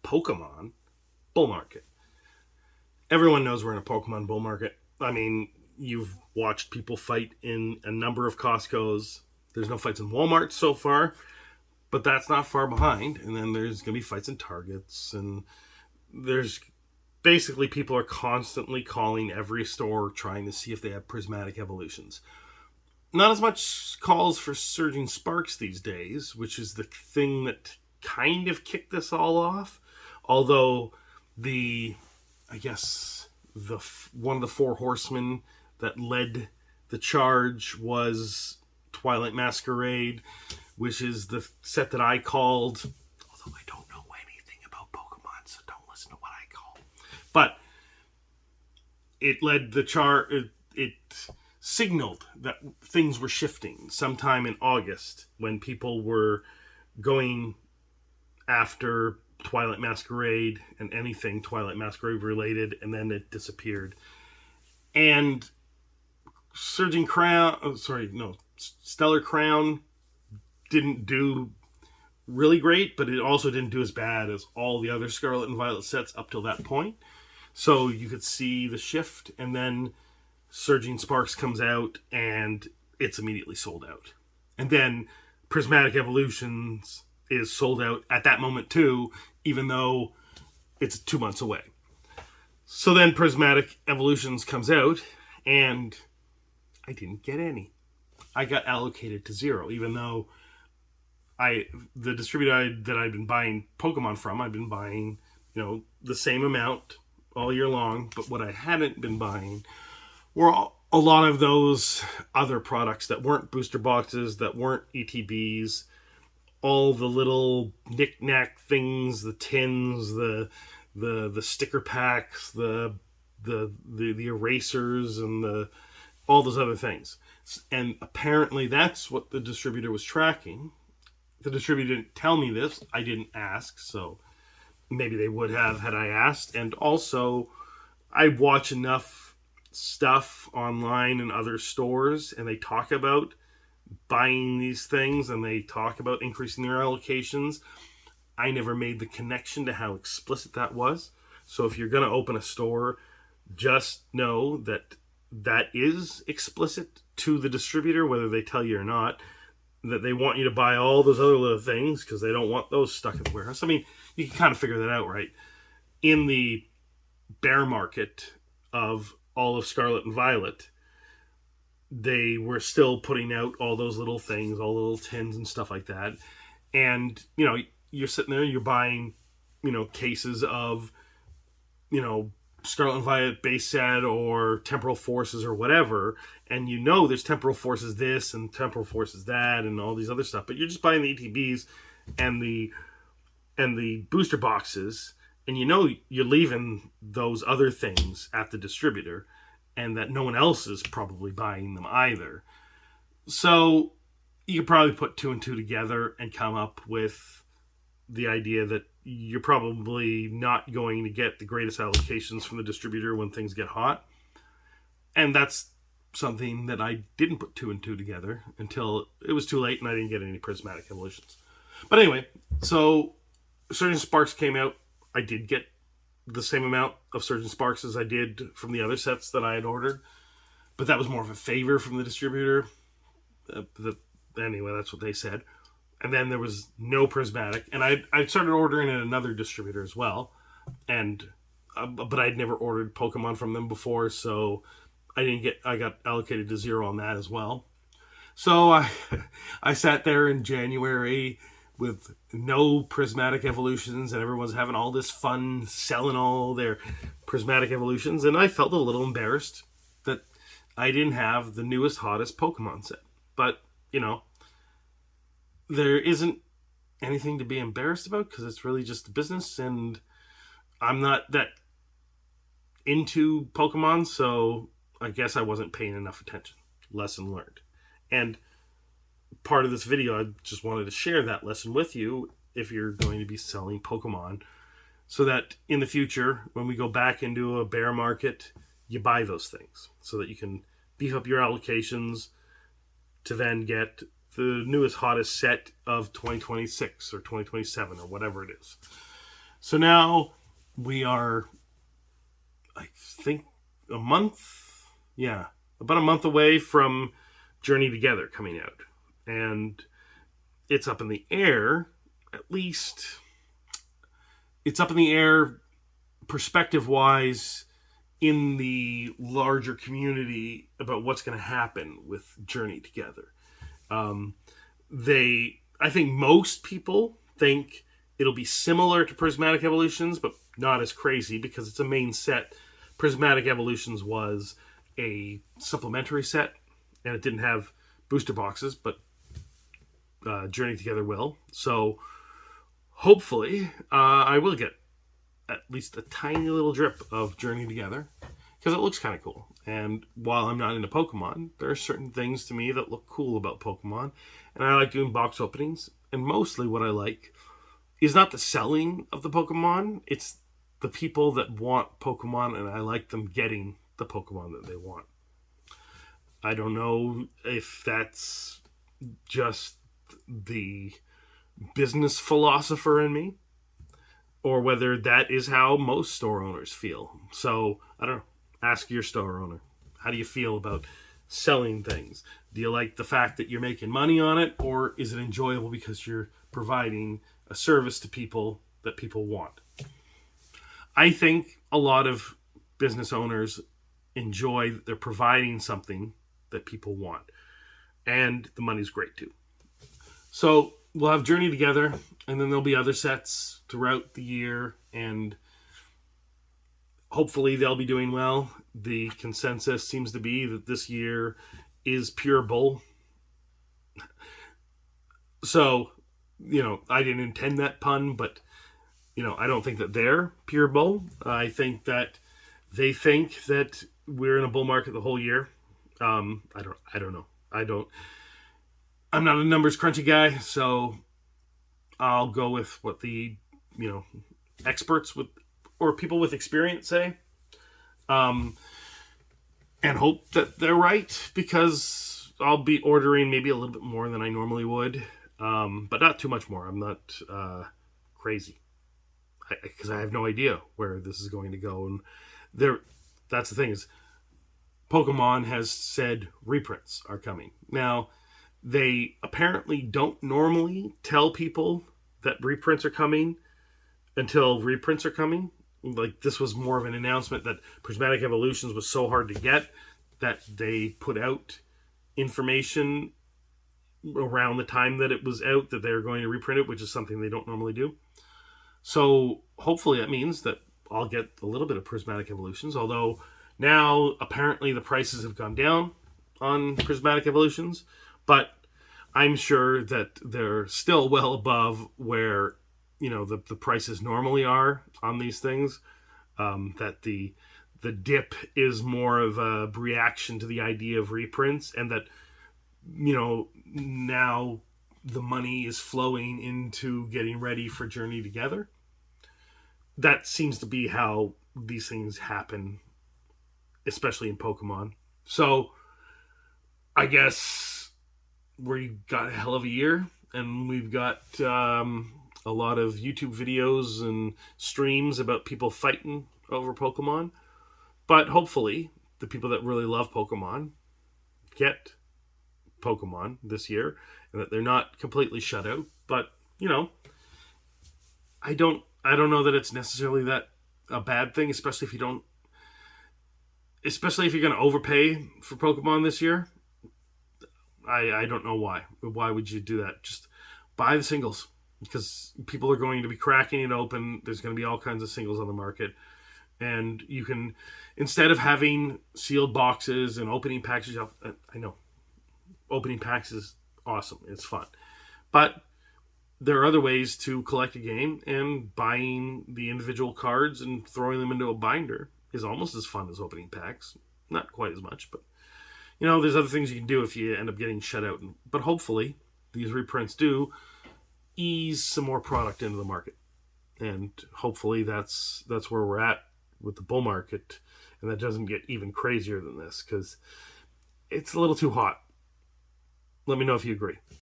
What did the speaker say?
Pokemon bull market. Everyone knows we're in a Pokemon bull market. I mean, you've watched people fight in a number of Costco's. There's no fights in Walmart so far, but that's not far behind. And then there's going to be fights in Targets. And there's basically people are constantly calling every store trying to see if they have prismatic evolutions. Not as much calls for Surging Sparks these days, which is the thing that kind of kicked this all off. Although I guess one of the four horsemen that led the charge was Twilight Masquerade, which is the set that I called. Although I don't know anything about Pokemon, so don't listen to what I call. But it led the charge. It signaled that things were shifting sometime in August when people were going after Twilight Masquerade and anything Twilight Masquerade related, and then it disappeared. And Stellar Crown didn't do really great, but it also didn't do as bad as all the other Scarlet and Violet sets up till that point. So you could see the shift, and then Surging Sparks comes out, and it's immediately sold out. And then Prismatic Evolutions is sold out at that moment too, even though it's 2 months away. So then Prismatic Evolutions comes out, and I didn't get any. I got allocated to 0, even though the distributor that I've been buying Pokemon from, I've been buying, the same amount all year long, but what I hadn't been buying were a lot of those other products that weren't booster boxes, that weren't ETBs, all the little knick-knack things, the tins, the sticker packs, the erasers, and all those other things. And apparently that's what the distributor was tracking. The distributor didn't tell me this. I didn't ask, so maybe they would have had I asked. And also, I watch enough stuff online and other stores, and they talk about buying these things, and they talk about increasing their allocations. I never made the connection to how explicit that was. So if you're going to open a store, just know that that is explicit to the distributor, whether they tell you or not, that they want you to buy all those other little things because they don't want those stuck in the warehouse. I mean, you can kind of figure that out, right? In the bear market of all of Scarlet and Violet, they were still putting out all those little things, all the little tins and stuff like that. And, you're sitting there, you're buying, cases of, Scarlet and Violet base set or Temporal Forces or whatever. And there's Temporal Forces this and Temporal Forces that and all these other stuff. But you're just buying the ETBs and the booster boxes. And you're leaving those other things at the distributor, and that no one else is probably buying them either. So you could probably put 2 and 2 together and come up with the idea that you're probably not going to get the greatest allocations from the distributor when things get hot. And that's something that I didn't put 2 and 2 together until it was too late and I didn't get any Prismatic Evolutions. But anyway, so Surging Sparks came out. I did get the same amount of Surging Sparks as I did from the other sets that I had ordered, but that was more of a favor from the distributor. Anyway, that's what they said. And then there was no Prismatic, and I started ordering at another distributor as well, but I'd never ordered Pokemon from them before, so I got allocated to 0 on that as well. So I sat there in January with no Prismatic Evolutions, and everyone's having all this fun selling all their Prismatic Evolutions, and I felt a little embarrassed that I didn't have the newest, hottest Pokemon set. But, there isn't anything to be embarrassed about, because it's really just the business, and I'm not that into Pokemon, so I guess I wasn't paying enough attention. Lesson learned. And part of this video, I just wanted to share that lesson with you if you're going to be selling Pokemon, so that in the future, when we go back into a bear market, you buy those things so that you can beef up your allocations to then get the newest, hottest set of 2026 or 2027 or whatever it is. So now we are, I think, a month, yeah, about a month away from Journey Together coming out. And it's up in the air, at least it's up in the air perspective wise in the larger community about what's going to happen with Journey Together. I think most people think it'll be similar to Prismatic Evolutions, but not as crazy because it's a main set. Prismatic Evolutions was a supplementary set, and it didn't have booster boxes, but Journey Together will. So hopefully, I will get at least a tiny little drip of Journey Together because it looks kind of cool. And while I'm not into Pokemon, there are certain things to me that look cool about Pokemon, and I like doing box openings. And mostly, what I like is not the selling of the Pokemon; it's the people that want Pokemon, and I like them getting the Pokemon that they want. I don't know if that's just the business philosopher in me, or whether that is how most store owners feel. So, I don't know. Ask your store owner. How do you feel about selling things? Do you like the fact that you're making money on it, or is it enjoyable because you're providing a service to people that people want? I think a lot of business owners enjoy that they're providing something that people want. And the money's great too. So we'll have Journey Together, and then there'll be other sets throughout the year, and hopefully they'll be doing well. The consensus seems to be that this year is pure bull. So, I didn't intend that pun, but, I don't think that they're pure bull. I think that they think that we're in a bull market the whole year. I don't know. I'm not a numbers crunchy guy, so I'll go with what the, experts with or people with experience say. And hope that they're right, because I'll be ordering maybe a little bit more than I normally would, but not too much more. I'm not crazy, because I have no idea where this is going to go. And that's the thing is, Pokemon has said reprints are coming. Now, they apparently don't normally tell people that reprints are coming until reprints are coming. Like, this was more of an announcement that Prismatic Evolutions was so hard to get that they put out information around the time that it was out that they're going to reprint it, which is something they don't normally do. So hopefully that means that I'll get a little bit of Prismatic Evolutions, although now apparently the prices have gone down on Prismatic Evolutions, but I'm sure that they're still well above where the prices normally are on these things. That the dip is more of a reaction to the idea of reprints, and that now the money is flowing into getting ready for Journey Together. That seems to be how these things happen, especially in Pokemon. So I guess we got a hell of a year, and we've got a lot of YouTube videos and streams about people fighting over Pokemon. But hopefully, the people that really love Pokemon get Pokemon this year, and that they're not completely shut out. But I don't know that it's necessarily that a bad thing, especially if you're going to overpay for Pokemon this year. I don't know why. Why would you do that? Just buy the singles, because people are going to be cracking it open. There's going to be all kinds of singles on the market. And you can, instead of having sealed boxes and opening packs, I know opening packs is awesome. It's fun. But there are other ways to collect a game, and buying the individual cards and throwing them into a binder is almost as fun as opening packs. Not quite as much, but there's other things you can do if you end up getting shut out. But hopefully these reprints do ease some more product into the market. And hopefully that's where we're at with the bull market, and that doesn't get even crazier than this, because it's a little too hot. Let me know if you agree.